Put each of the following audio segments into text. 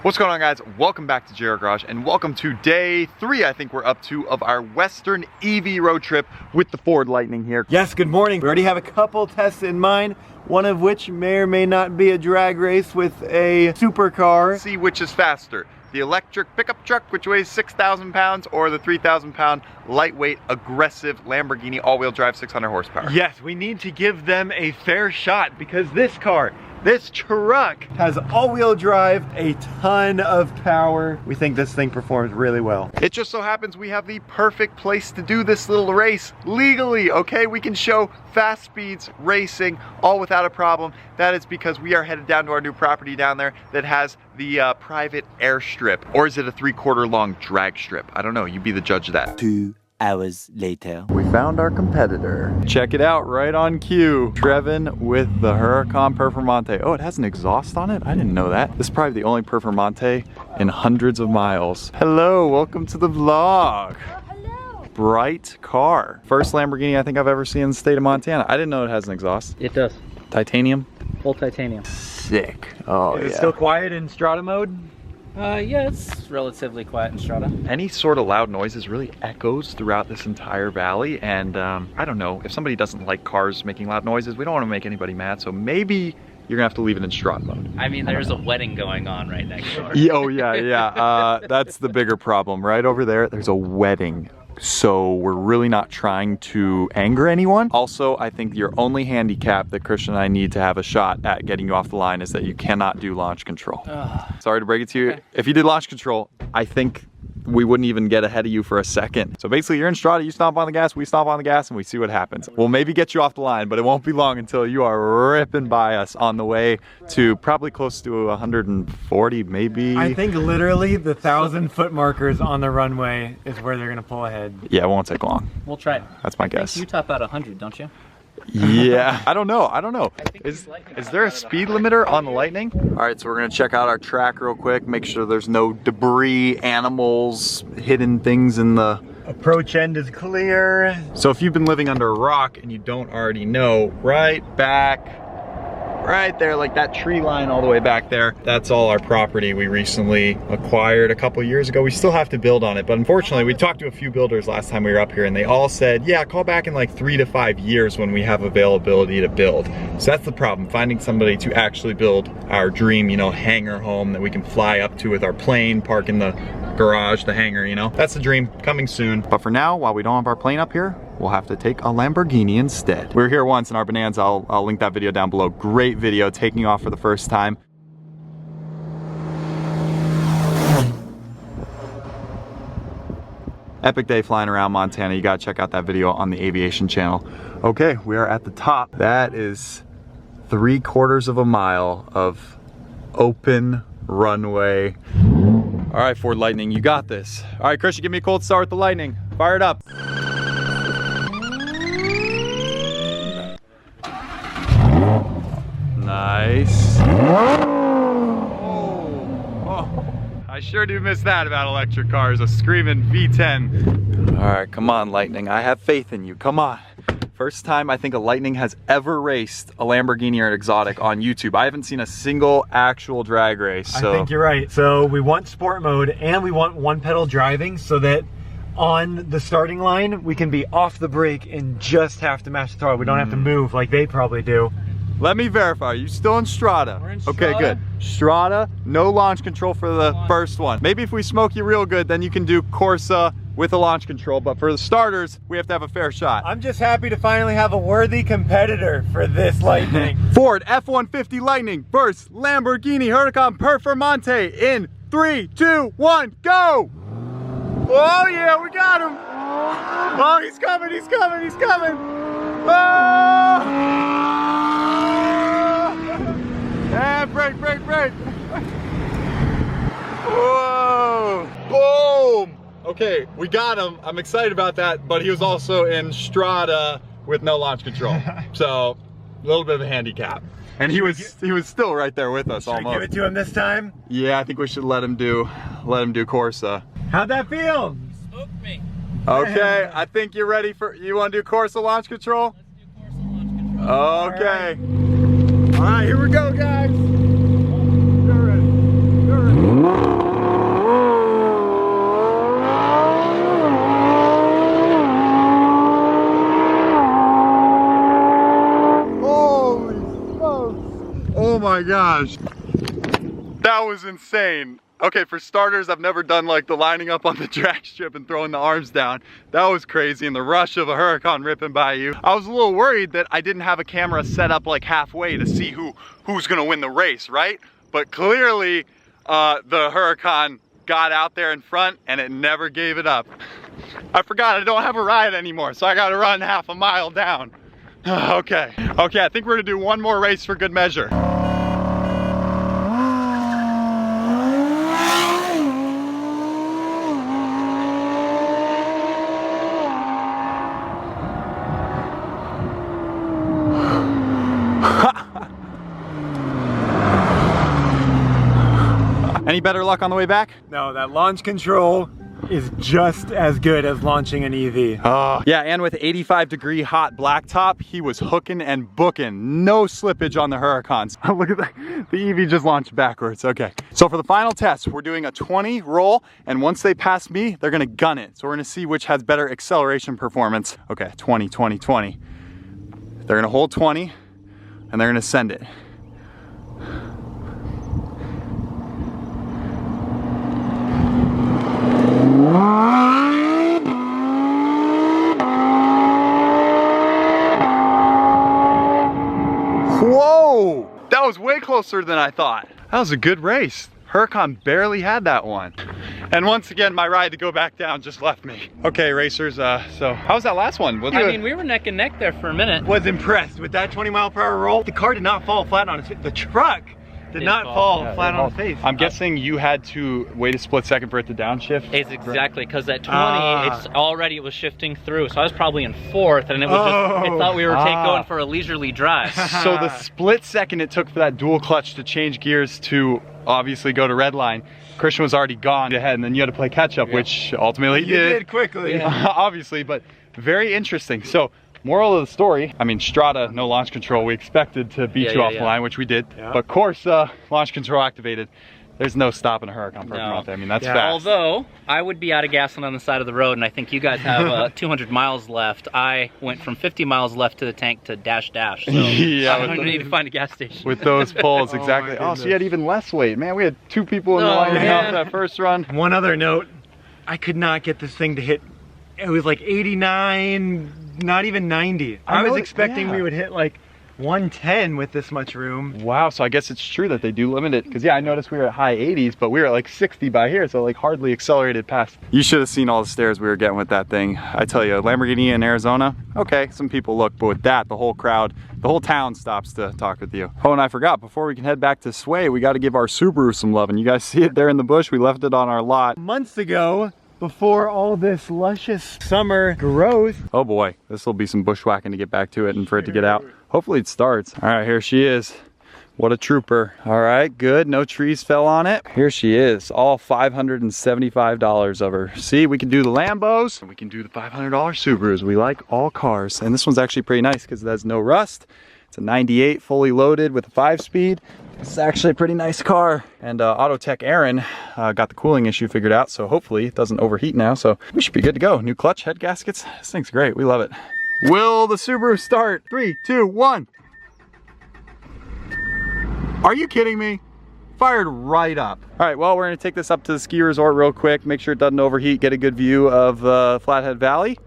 What's going on, guys? Welcome back to JR Garage and welcome to day 3, I think we're up to, of our Western EV road trip with the Ford Lightning here. Yes, good morning. We already have a couple tests in mind, one of which may or may not be a drag race with a supercar. See which is faster, the electric pickup truck, which weighs 6,000 pounds, or the 3,000 pound lightweight, aggressive Lamborghini all-wheel drive 600 horsepower. Yes, we need to give them a fair shot because this car, this truck, has all-wheel drive, a ton of power. We think this thing performs really well. It just so happens we have the perfect place to do this little race legally, okay? We can show fast speeds racing all without a problem. That is because we are headed down to our new property down there that has the private airstrip. Or is it a 3/4 long drag strip? I don't know, you be the judge of that. 2 hours later. We found our competitor. Check it out, right on cue. Trevin with the Huracan Performante. Oh, it has an exhaust on it? I didn't know that. This is probably the only Performante in hundreds of miles. Hello, welcome to the vlog. Hello. Bright car. First Lamborghini I think I've ever seen in the state of Montana. I didn't know it has an exhaust. It does. Titanium? Full titanium. Sick. Oh, Is yeah. it still quiet in Strata mode? Yeah, it's relatively quiet in Strata. Any sort of loud noises really echoes throughout this entire valley, and I don't know, if somebody doesn't like cars making loud noises, we don't want to make anybody mad, so maybe you're gonna have to leave it in Strata mode. I mean, there's a wedding going on right next door. Oh yeah. That's the bigger problem. Right over there, there's a wedding. So we're really not trying to anger anyone. Also, I think your only handicap that Christian and I need to have a shot at getting you off the line is that you cannot do launch control. Sorry to break it to you. Okay. If you did launch control, I think we wouldn't even get ahead of you for a second. So basically you're in Strata, you stomp on the gas, we stomp on the gas, and we see what happens. We'll maybe get you off the line, but it won't be long until you are ripping by us on the way to probably close to 140, maybe. I think literally the 1,000-foot markers on the runway is where they're gonna pull ahead. Yeah, it won't take long. We'll try it. That's my guess. You top out 100, don't you? Yeah, I don't know. think Is he's like there a speed limiter on the Lightning? All right, so we're gonna check out our track real quick, make sure there's no debris, animals, hidden things in the... Approach end is clear. So if you've been living under a rock and you don't already know, right there, like that tree line all the way back there, that's all our property we recently acquired a couple years ago. We still have to build on it, but unfortunately we talked to a few builders last time we were up here and they all said, yeah, call back in like 3 to 5 years when we have availability to build. So that's the problem, finding somebody to actually build our dream, you know, hangar home that we can fly up to with our plane, park in the garage, the hangar, you know. That's the dream, coming soon. But for now, while we don't have our plane up here, we'll have to take a Lamborghini instead. We were here once in our Bonanza. I'll link that video down below. Great video, taking off for the first time. Epic day flying around Montana. You gotta check out that video on the aviation channel. Okay, we are at the top. That is 3/4 of a mile of open runway. All right, Ford Lightning, you got this. All right, Christian, give me a cold start with the Lightning. Fire it up. Nice. Oh, I sure do miss that about electric cars, a screaming V10. All right, come on, Lightning. I have faith in you. Come on. First time I think a Lightning has ever raced a Lamborghini or an exotic on YouTube. I haven't seen a single actual drag race. So. I think you're right. So we want sport mode and we want one pedal driving so that on the starting line, we can be off the brake and just have to match the throttle. We don't have to move like they probably do. Let me verify, are you still in Strata? We're in Strata. Okay, good. Strata, no launch control for the first one. Maybe if we smoke you real good, then you can do Corsa with a launch control, but for the starters, we have to have a fair shot. I'm just happy to finally have a worthy competitor for this Lightning. Ford F-150 Lightning versus Lamborghini Huracan Performante in 3, 2, 1, go! Oh yeah, we got him! Oh, he's coming, he's coming, he's coming! Oh! And brake, brake, brake! Whoa! Boom! Okay, we got him. I'm excited about that, but he was also in Strata with no launch control. So, a little bit of a handicap. And he was still right there with us almost. Should we give it to him this time? Yeah, I think we should let him do Corsa. How'd that feel? Spooked me. Okay, I think you're ready for, you want to do Corsa launch control? Let's do Corsa launch control. Okay. All right, here we go, guys. You're ready. You're ready. Holy smokes! Oh my gosh. That was insane. Okay, for starters, I've never done like the lining up on the drag strip and throwing the arms down. That was crazy, and the rush of a Huracan ripping by you. I was a little worried that I didn't have a camera set up like halfway to see who's gonna win the race, right? But clearly, the Huracan got out there in front and it never gave it up. I forgot I don't have a ride anymore, so I gotta run half a mile down. Okay, I think we're gonna do one more race for good measure. Any better luck on the way back? No, that launch control is just as good as launching an EV. Yeah, and with 85-degree hot blacktop, he was hooking and booking. No slippage on the Huracans. Look at that, the EV just launched backwards. Okay, so for the final test, we're doing a 20 roll, and once they pass me, they're gonna gun it. So we're gonna see which has better acceleration performance. Okay, 20, 20, 20. They're gonna hold 20, and they're gonna send it. Whoa! That was way closer than I thought. That was a good race. Huracan barely had that one. And once again, my ride to go back down just left me. Okay, racers, so how was that last one? I mean, we were neck and neck there for a minute. Was impressed with that 20-mile-per-hour roll. The car did not fall flat on its face. The truck did not fall flat on its face. I'm guessing you had to wait a split second for it to downshift? It's exactly, because at 20, it was shifting through. So I was probably in fourth, and it was just, it thought we were going for a leisurely drive. So the split second it took for that dual clutch to change gears to obviously go to red line, Christian was already gone ahead, and then you had to play catch up, which ultimately you did quickly. Obviously, but very interesting. So moral of the story, I mean, Strata, no launch control. We expected to beat you off the line, which we did. But of course, launch control activated. There's no stopping a Huracan Performante. I mean, that's fast. Although, I would be out of gas on the side of the road, and I think you guys have 200 miles left. I went from 50 miles left to the tank to dash. So yeah, I don't need to find a gas station. With those pulls, exactly. Oh, so you had even less weight. Man, we had two people in the line off that first run. One other note, I could not get this thing to hit, it was like 89, not even 90. I was expecting we would hit like 110 with this much room. Wow, so I guess it's true that they do limit it, because yeah, I noticed we were at high 80s, but we were at like 60 by here, so like hardly accelerated past. You should have seen all the stares we were getting with that thing. I tell you, Lamborghini in Arizona, okay, some people look, but with that, the whole crowd, the whole town stops to talk with you. Oh, and I forgot, before we can head back to Sway, we got to give our Subaru some love, and you guys see it there in the bush. We left it on our lot months ago, before all this luscious summer growth. Oh boy, this will be some bushwhacking to get back to it and for it to get out. Hopefully it starts. All right, here she is. What a trooper. All right, good. No trees fell on it. Here she is, all $575 of her. See, we can do the Lambos and we can do the $500 Subarus. We like all cars. And this one's actually pretty nice because it has no rust. It's a 98 fully loaded with a 5-speed. It's actually a pretty nice car. And Auto Tech Aaron got the cooling issue figured out, so hopefully it doesn't overheat now. So we should be good to go. New clutch, head gaskets. This thing's great. We love it. Will the Subaru start? 3, 2, 1. Are you kidding me? Fired right up. All right, well, we're gonna take this up to the ski resort real quick, make sure it doesn't overheat, get a good view of Flathead Valley,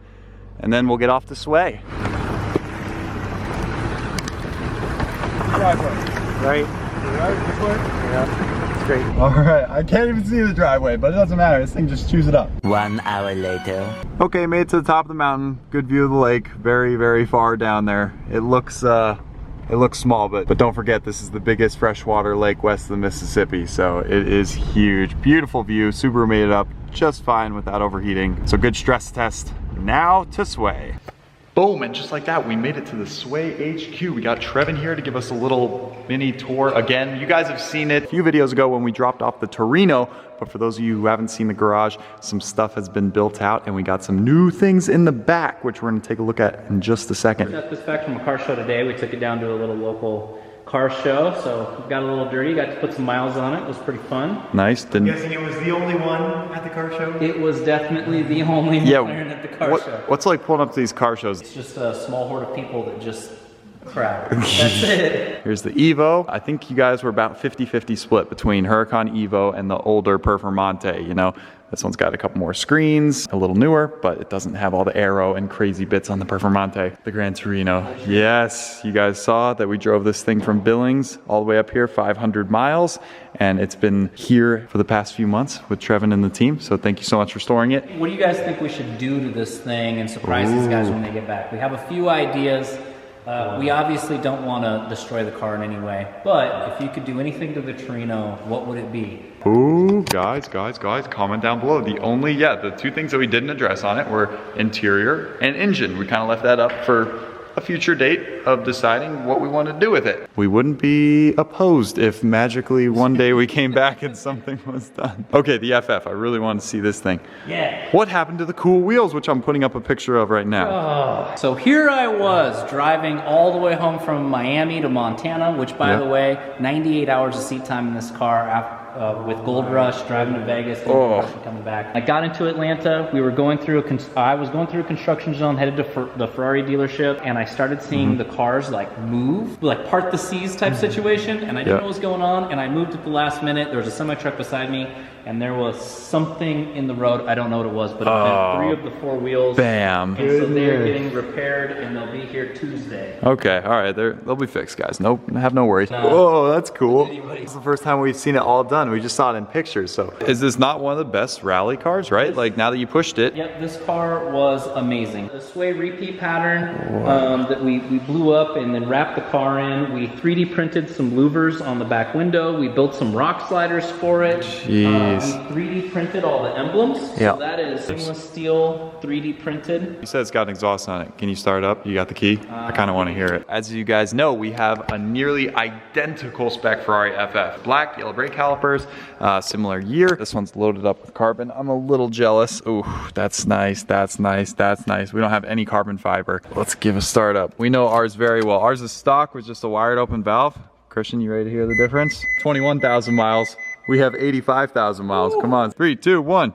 and then we'll get off to Sway. Right? Yeah, it's great. All right, I can't even see the driveway, but it doesn't matter. This thing just chews it up. 1 hour later. Okay, made it to the top of the mountain. Good view of the lake. Very, very far down there. It looks small, but don't forget, this is the biggest freshwater lake west of the Mississippi, so it is huge. Beautiful view. Subaru made it up just fine without overheating. So good stress test. Now to Sway. Boom, and just like that, we made it to the Sway HQ. We got Trevin here to give us a little mini tour. Again, you guys have seen it a few videos ago when we dropped off the Torino, but for those of you who haven't seen the garage, some stuff has been built out and we got some new things in the back, which we're gonna take a look at in just a second. We got this back from a car show today. We took it down to a little local car show, so we got a little dirty, got to put some miles on it. It was pretty fun. Nice. I'm guessing it was the only one at the car show? It was definitely the only McLaren at the car show. What's like pulling up to these car shows? It's just a small horde of people that just crowd. That's it. Here's the Evo. I think you guys were about 50-50 split between Huracan Evo and the older Performante, you know. This one's got a couple more screens, a little newer, but it doesn't have all the aero and crazy bits on the Performante. The Gran Torino. Yes, you guys saw that we drove this thing from Billings all the way up here, 500 miles, and it's been here for the past few months with Trevin and the team, so thank you so much for storing it. What do you guys think we should do to this thing and surprise these guys when they get back? We have a few ideas. We obviously don't want to destroy the car in any way, but if you could do anything to the Torino, what would it be? Ooh, guys, comment down below. The two things that we didn't address on it were interior and engine. We kind of left that up for a future date of deciding what we want to do with it. We wouldn't be opposed if magically one day we came back and something was done. Okay, the FF, I really want to see this thing. Yeah. What happened to the cool wheels, which I'm putting up a picture of right now? Oh. So here I was driving all the way home from Miami to Montana, which by the way, 98 hours of seat time in this car with Gold Rush, driving to Vegas, Gold Rush, and coming back. I got into Atlanta. We were going through I was going through a construction zone, headed to the Ferrari dealership, and I started seeing the cars like move, like part the seas type situation, and I didn't know what was going on, and I moved at the last minute. There was a semi-truck beside me, and there was something in the road. I don't know what it was, but it had 3 of the 4 wheels. Bam. And so they're getting repaired, and they'll be here Tuesday. Okay, all right, they'll be fixed, guys. Have no worries. Whoa, that's cool. It's the first time we've seen it all done. We just saw it in pictures, so. Is this not one of the best rally cars, right? Like now that you pushed it. Yep, this car was amazing. The sway repeat pattern that we blew up and then wrapped the car in. We 3D printed some louvers on the back window. We built some rock sliders for it. Jeez. We 3D printed all the emblems. So that is stainless steel 3D printed. You said it's got an exhaust on it. Can you start it up? You got the key? I kind of want to hear it. As you guys know, we have a nearly identical spec Ferrari FF. Black, yellow brake calipers, similar year. This one's loaded up with carbon. I'm a little jealous. Ooh, that's nice, that's nice, that's nice. We don't have any carbon fiber. Let's give a start up. We know ours very well. Ours is stock with just a wired open valve. Christian, you ready to hear the difference? 21,000 miles. We have 85,000 miles. Come on, 3, 2, 1.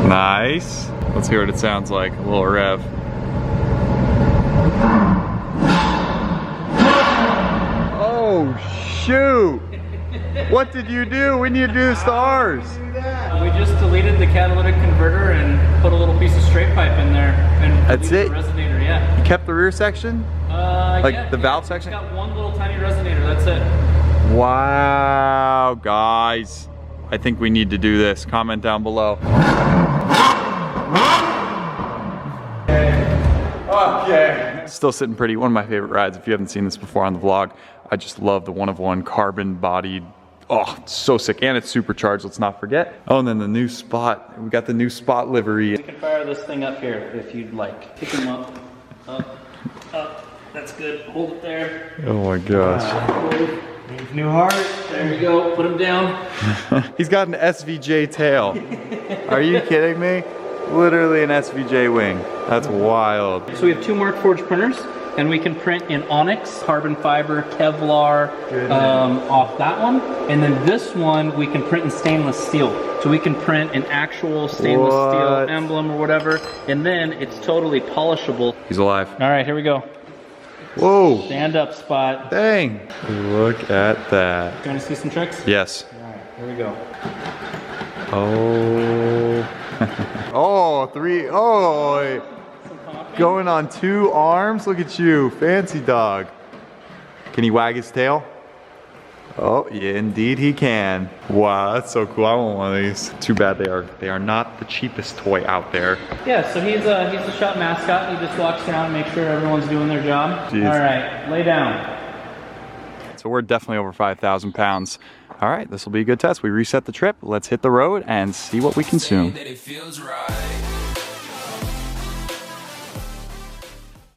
Nice. Let's hear what it sounds like. A little rev. Oh, shoot. What did you do? We need to do this to ours. We just deleted the catalytic converter and put a little piece of straight pipe in there. And that's it? the resonator, yeah. You kept the rear section? Like the valve section? It's got one little tiny resonator, that's it. Wow, guys. I think we need to do this. Comment down below. Okay. Still sitting pretty. One of my favorite rides. If you haven't seen this before on the vlog, I just love the one-of-one carbon bodied. Oh, it's so sick. And it's supercharged, let's not forget. Oh, and then the new Spot. We got the new Spot livery. We can fire this thing up here if you'd like. Pick him up. Up. That's good. Hold it there. Oh my gosh. New heart. There we go. Put him down. He's got an SVJ tail. Are you kidding me? Literally an SVJ wing. That's wild. So we have 2 Mark Forge printers, and we can print in onyx, carbon fiber, Kevlar, off that one. And then this one, we can print in stainless steel. So we can print an actual stainless steel emblem or whatever, and then it's totally polishable. He's alive. All right, here we go. Whoa. Stand up, Spot. Dang. Look at that. You want to see some tricks? Yes. All right, here we go. Oh. Oh, 3. Oh. Going on 2 arms. Look at you. Fancy dog. Can he wag his tail? Oh, yeah, indeed he can. Wow, that's so cool. I want one of these. Too bad they are not the cheapest toy out there. Yeah, so he's the shop mascot. He just walks around and makes sure everyone's doing their job. Jeez. All right, lay down. So we're definitely over 5,000 pounds. All right, this will be a good test. We reset the trip. Let's hit the road and see what we consume.